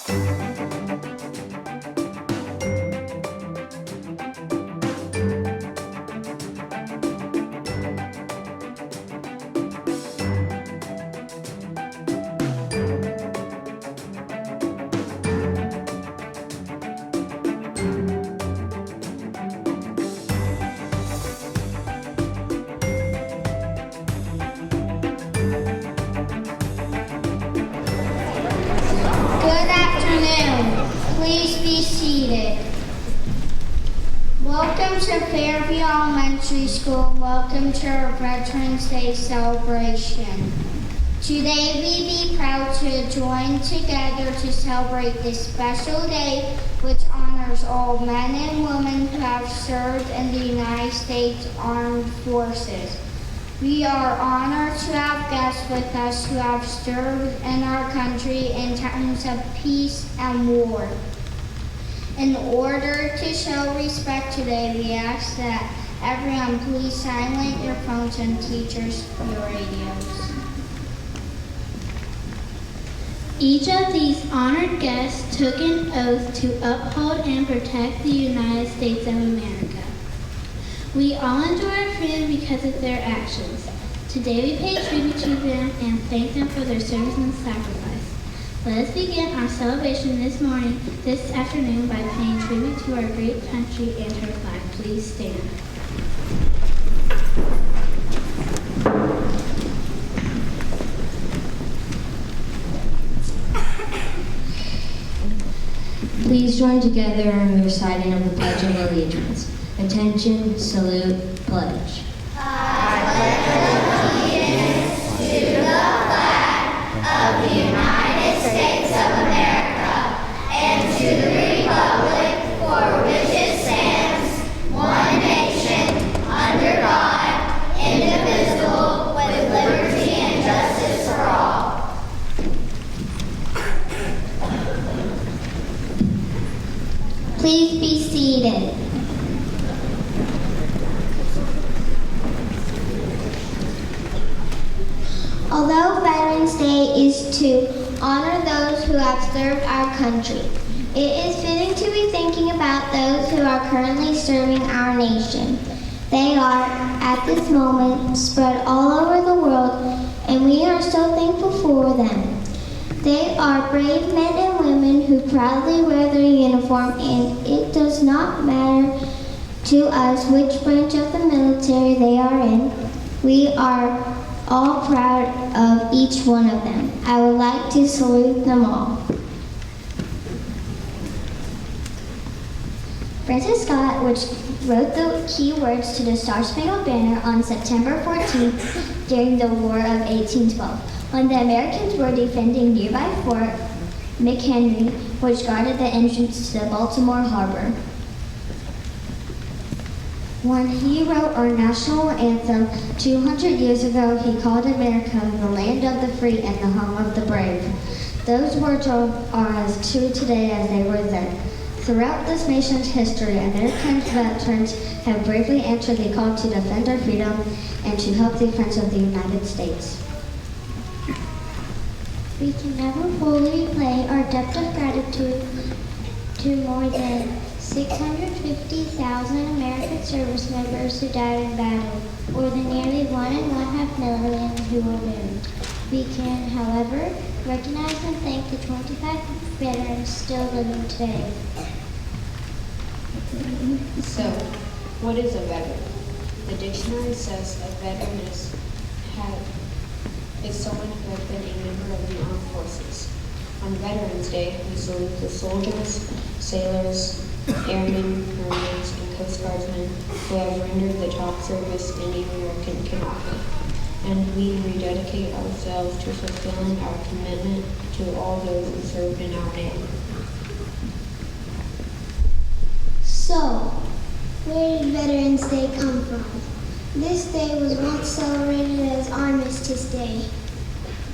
Good afternoon. Please be seated. Welcome to Fairview Elementary School. Welcome to our Veterans Day celebration. Today we be proud to join together to celebrate this special day which honors all men and women who have served in the United States Armed Forces. We are honored to have guests with us who have served in our country in times of peace and war. In order to show respect today, we ask that everyone please silence your phones and teachers your radios. Each of these honored guests took an oath to uphold and protect the United States of America. We all enjoy our freedom because of their actions. Today we pay tribute to them and thank them for their service and sacrifice. Let us begin our celebration this afternoon by paying tribute to our great country and her flag. Please stand. Please join together in the reciting of the Pledge of Allegiance. Attention, salute, pledge. I pledge allegiance to the flag of the United States of America and to the republic for which it stands, one nation, under God, indivisible, with liberty and justice for all. Please be seated. Although Veterans Day is to honor those who have served our country, it is fitting to be thinking about those who are currently serving our nation. They are, at this moment, spread all over the world, and we are so thankful for them. They are brave men and women who proudly wear their uniform, and it does not matter to us which branch of the military they are in. We are all proud of each one of them. I would like to salute them all. Francis Scott, which wrote the key words to the Star-Spangled Banner on September 14th during the War of 1812, when the Americans were defending nearby Fort McHenry, which guarded the entrance to Baltimore Harbor. When he wrote our national anthem 200 years ago, he called America the land of the free and the home of the brave. Those words are as true today as they were then. Throughout this nation's history, American veterans have bravely answered the call to defend our freedom and to help the defense of the United States. We can never fully repay our debt of gratitude to more than 650,000 American service members who died in battle, or the nearly 1.5 million who were wounded. We can, however, recognize and thank the 25 veterans still living today. So, what is a veteran? The dictionary says a veteran is someone who has been a member of the armed forces. On Veterans Day, we salute the soldiers, sailors, airmen, marines, and Coast Guardsmen who have rendered the top service any American can offer. And we rededicate ourselves to fulfilling our commitment to all those who served in our name. So, where did Veterans Day come from? This day was once celebrated as Armistice Day.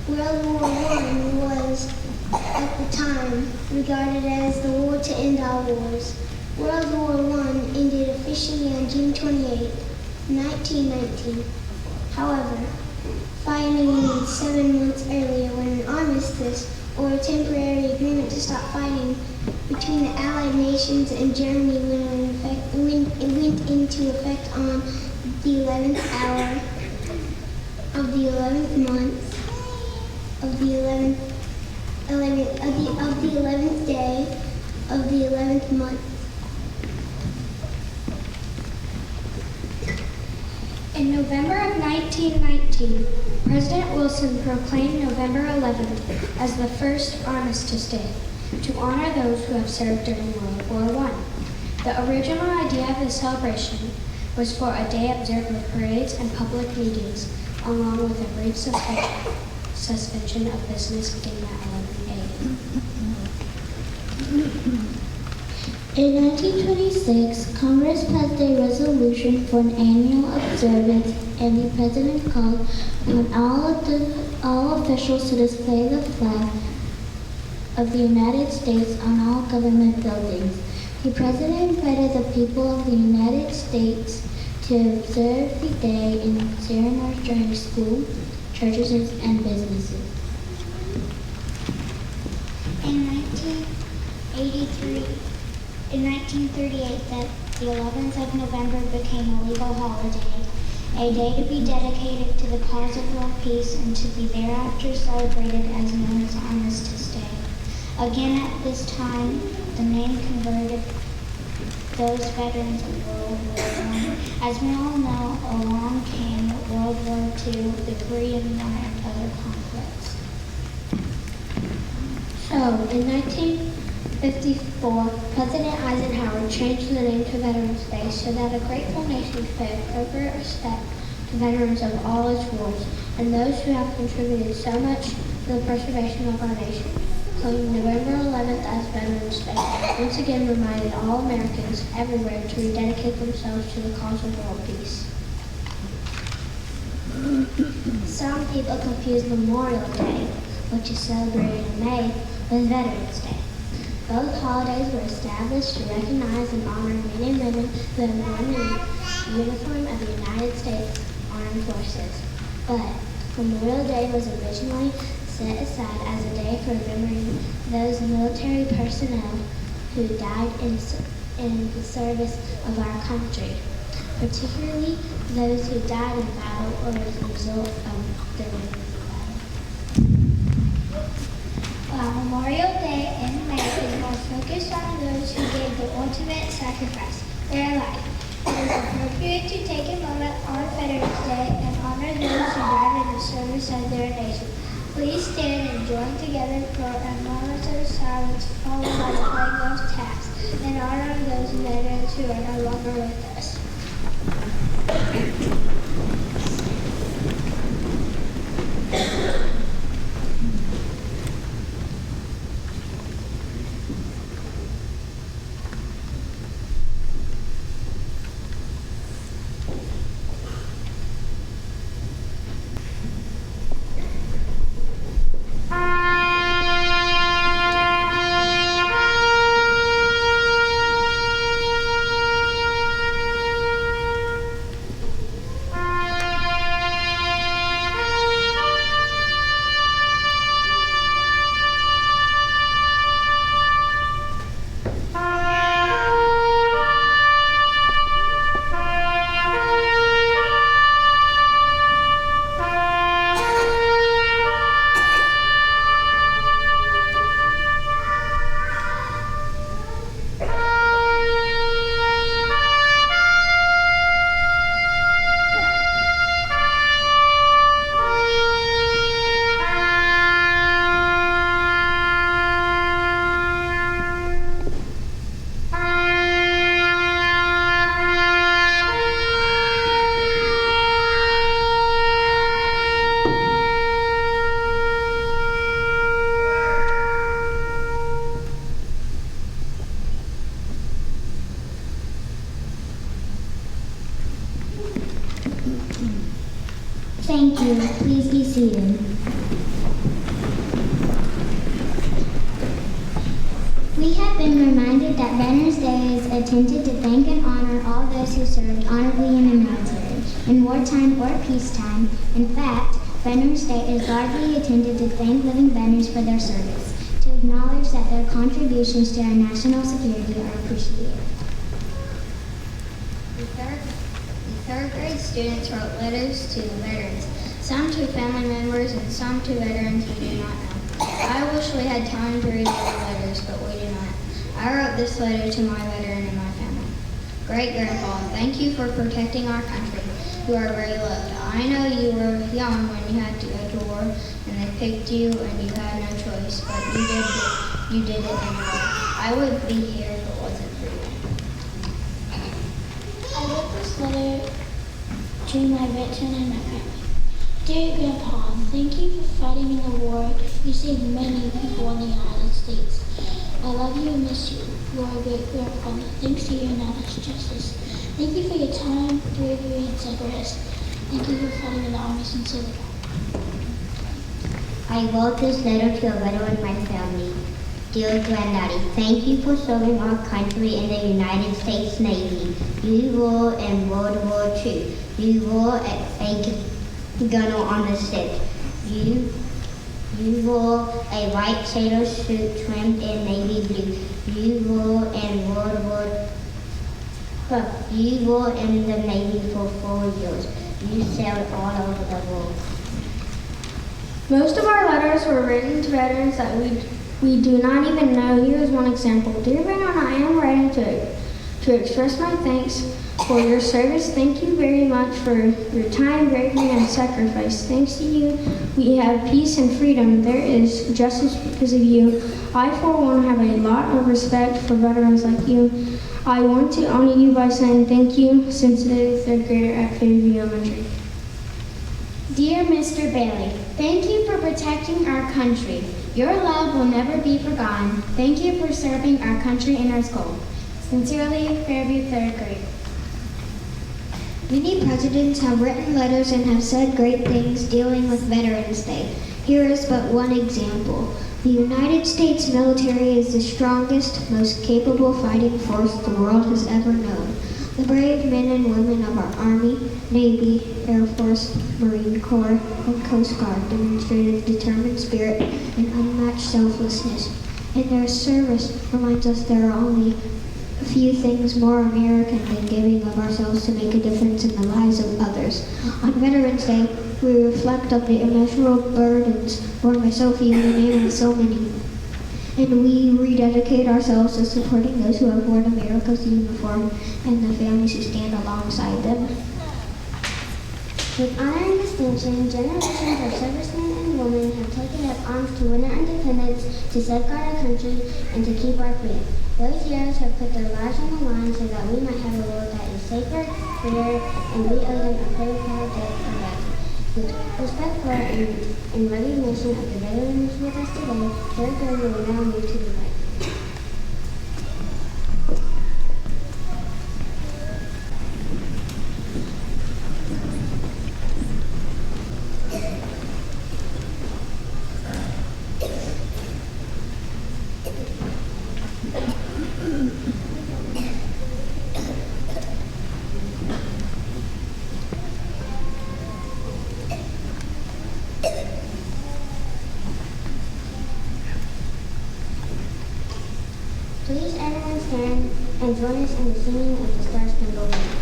World War I was, at the time, regarded as the war to end all wars. World War I ended officially on June 28, 1919. However, finally 7 months earlier, when an armistice or a temporary agreement to stop fighting between the Allied nations and Germany when it went into effect on the 11th hour of the 11th month of the 11th day of the 11th month. In November of 1919, President Wilson proclaimed November 11th as the first Armistice Day to honor those who have served during World War I. The original idea of the celebration was for a day observed with parades and public meetings, along with a brief suspension of business beginning at 11 a.m. In 1926, Congress passed a resolution for an annual observance, and the President called on all officials to display the flag of the United States on all government buildings. The President invited the people of the United States to observe the day in ceremonies during school, churches, and businesses. In 1938, the 11th of November became a legal holiday, a day to be dedicated to the cause of world peace and to be thereafter celebrated as known as Armistice Day. Again, at this time, the name converted those veterans of World War I. As we all know, along came World War II, the Korean War, and other conflicts. So, in 1954, President Eisenhower changed the name to Veterans Day so that a grateful nation could pay appropriate respect to veterans of all its wars and those who have contributed so much to the preservation of our nation. Claiming November 11th as Veterans Day once again reminded all Americans everywhere to rededicate themselves to the cause of world peace. Some people confuse Memorial Day, which is celebrated in May, with Veterans Day. Both holidays were established to recognize and honor men and women who have worn the uniform of the United States Armed Forces. But Memorial Day was originally set aside as a day for remembering those military personnel who died in the service of our country, particularly those who died in battle or as a result of their wounds in battle. While Memorial Day in May is more focused on those who gave the ultimate sacrifice, their life, it is appropriate to take a moment on Veterans Day and honor those who died in the service of their nation. Please stand and join together for a moment of silence followed by the playing of taps in honor of those veterans who are no longer with us. Thank you. Please be seated. We have been reminded that Veterans Day is intended to thank and honor all those who served honorably in the military, in wartime or peacetime. In fact, Veterans Day is largely intended to thank living veterans for their service, to acknowledge that their contributions to our national security are appreciated. The third grade students wrote letters to the veterans, some to family members and some to veterans we do not know. I wish we had time to read all the letters, but we do not. I wrote this letter to my veteran and my family. Great Grandpa, thank you for protecting our country. You are very loved. I know you were young when you had to go to war, and they picked you and you had no choice, but you did it anyway. I would be here if it wasn't for you. I wrote this letter to my veteran and my family. Dear Grandpa, thank you for fighting in the war. You saved many people in the United States. I love you and miss you. You are a great grandfather. Thanks to your knowledge, justice. Thank you for your time, bravery, and sacrifice. Thank you for fighting in the army since you I wrote this letter to a veteran in my family. Dear Granddaddy, thank you for serving our country in the United States Navy. You were in World War II. You were a gunner on the ship. You wore a white sailor suit trimmed in navy blue. You were in You were in the Navy for 4 years. You sailed all over the world. Most of our letters were written to veterans that we do not even know. Here is one example. Dear Veteran, I am writing to express my thanks for your service. Thank you very much for your time, bravery, and sacrifice. Thanks to you, we have peace and freedom. There is justice because of you. I, for one, have a lot of respect for veterans like you. I want to honor you by saying thank you, sensitive third grader at Fairview Elementary. Dear Mr. Bailey, thank you for protecting our country. Your love will never be forgotten. Thank you for serving our country and our school. Sincerely, Fairview third grade. Many presidents have written letters and have said great things dealing with Veterans Day. Here is but one example. The United States military is the strongest, most capable fighting force the world has ever known. The brave men and women of our Army, Navy, Air Force, Marine Corps, and Coast Guard demonstrated determined spirit and unmatched selflessness. And their service reminds us there are only a few things more American than giving of ourselves to make a difference in the lives of others. On Veterans Day, we reflect on the immeasurable burdens borne by so few in the name of so many. And we rededicate ourselves to supporting those who have worn America's uniform and the families who stand alongside them. With honor and distinction, generations of servicemen and women have taken up arms to win our independence, to safeguard our country, and to keep our freedom. Those heroes have put their lives on the line so that we might have a world that is safer, freer, and we owe them a very proud debt for that. With respect for and recognition of the veterans with us today, third grade will now move to the right. Please everyone stand and join us in the singing of the Star Spangled Banner.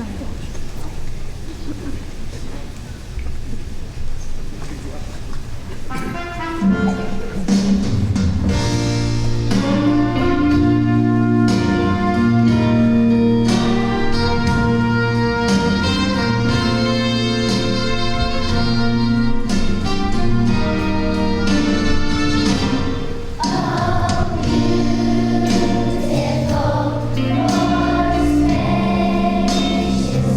Beautiful, more spacious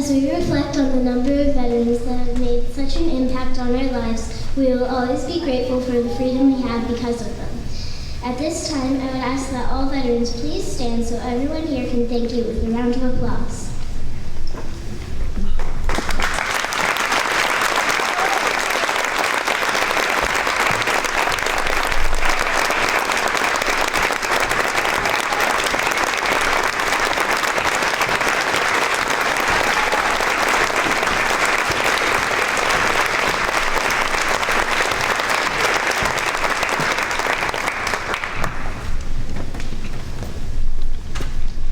As we reflect on the number of veterans that have made such an impact on our lives, we will always be grateful for the freedom we have because of them. At this time, I would ask that all veterans please stand so everyone here can thank you with a round of applause.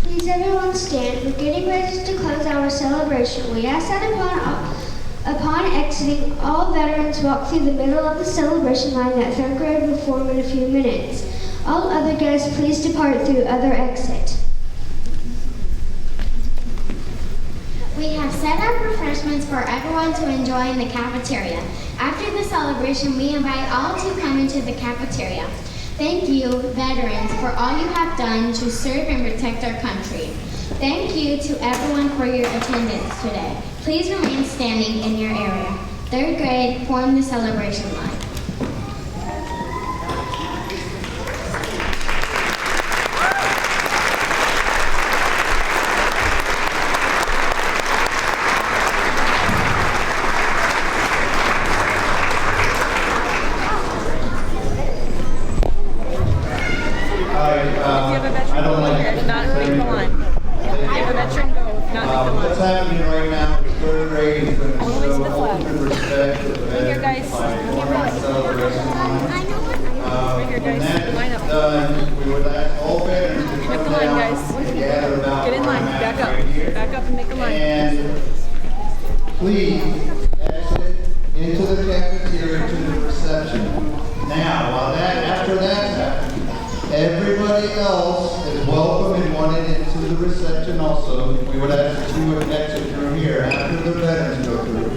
Please everyone stand. We're getting ready to close our celebration. We ask that upon exiting, all veterans walk through the middle of the celebration line that third grade will form in a few minutes. All other guests, please depart through other exit. We have set up refreshments for everyone to enjoy in the cafeteria. After the celebration, we invite all to come into the cafeteria. Thank you, veterans, for all you have done to serve and protect our country. Thank you to everyone for your attendance today. Please remain standing in your area. Third grade, form the celebration line. I don't like not leave the line. Give a veteran go, not leave the What's happening right now is third grade is going to All the way to show the flag. ultimate respect to the Right here, veterans guys. by forming a celebration line. Right here, When guys. that is Line up. done, we would ask all veterans to Make come the line, down guys. and gather about Get in where line, I'm at back up. right here. Back up and make a line. And please exit into the cafeteria to the reception. Now, after that's happened, everybody else is welcome and wanted into the reception also. We would ask that you would exit through here after the veterans go through.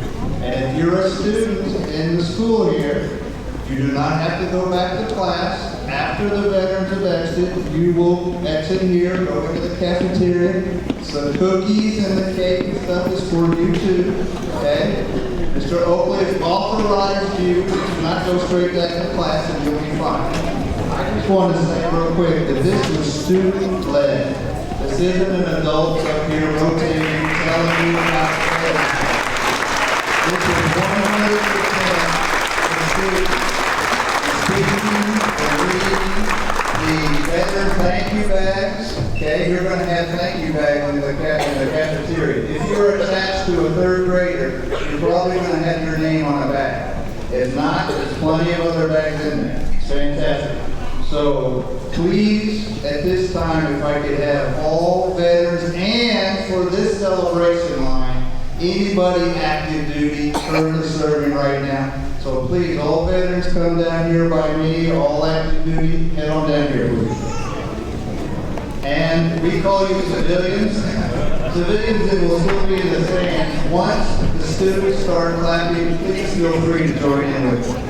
And if you're a student in the school here, you do not have to go back to class. After the veterans have exited, you will exit here, go into the cafeteria. Some cookies and the cake and stuff is for you too, okay? Mr. Oakley has authorized you to not go straight back to class and you'll be fine. I just want to say real quick that this was student-led. This isn't an adult up here rotating, telling you how to play. This is 100% the students. Speaking and reading the veteran thank you bags. Okay, you're going to have thank you bags in the cafeteria. If you're attached to a third grader, you're probably going to have your name on a bag. If not, there's plenty of other bags in there. It's fantastic. So please, at this time, if I could have all veterans and for this celebration line, anybody active duty currently serving right now. So please, all veterans come down here by me, all active duty, head on down here, please. And we call you civilians. Civilians that will still be in the stands. Once the students start clapping, please feel free to join in with them.